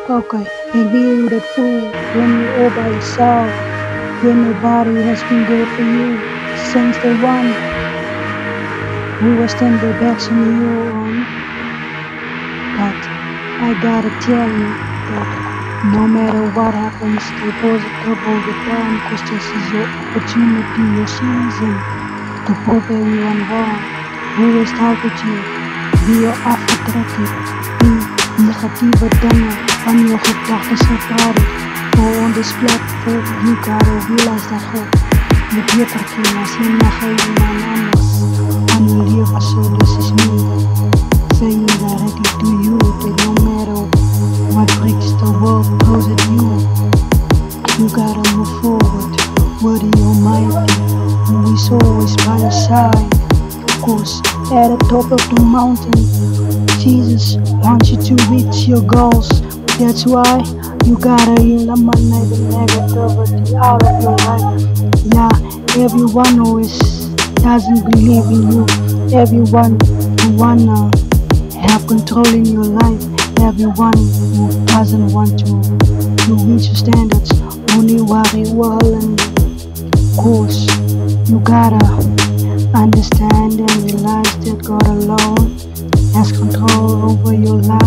Okay, and being that fool when you're all by yourself, when nobody has been there for you since the one who was turned their backs on you on. But I gotta tell you that no matter what happens, stay positive all the time, cause this is your opportunity, your season to prove everyone wrong. Who is out je? Wie je aftrekken, die negatieve dingen van je gedachten vertalen. Go on this platform, you gotta realize that hope. Je beter als je mag helemaal anders. Aan je leven, so this is me. Saying directly to you that no matter what breaks the world throws at you, you gotta move forward with the Almighty, who is always by your side. Of course, at the top of the mountain, Jesus wants you to reach your goals. That's why you gotta eliminate the negativity out of your life. Yeah, everyone who doesn't believe in you, everyone who wanna have control in your life, everyone who doesn't want to reach your standards, only worry well. And of course, you gotta understand and realize that God alone has control over your life.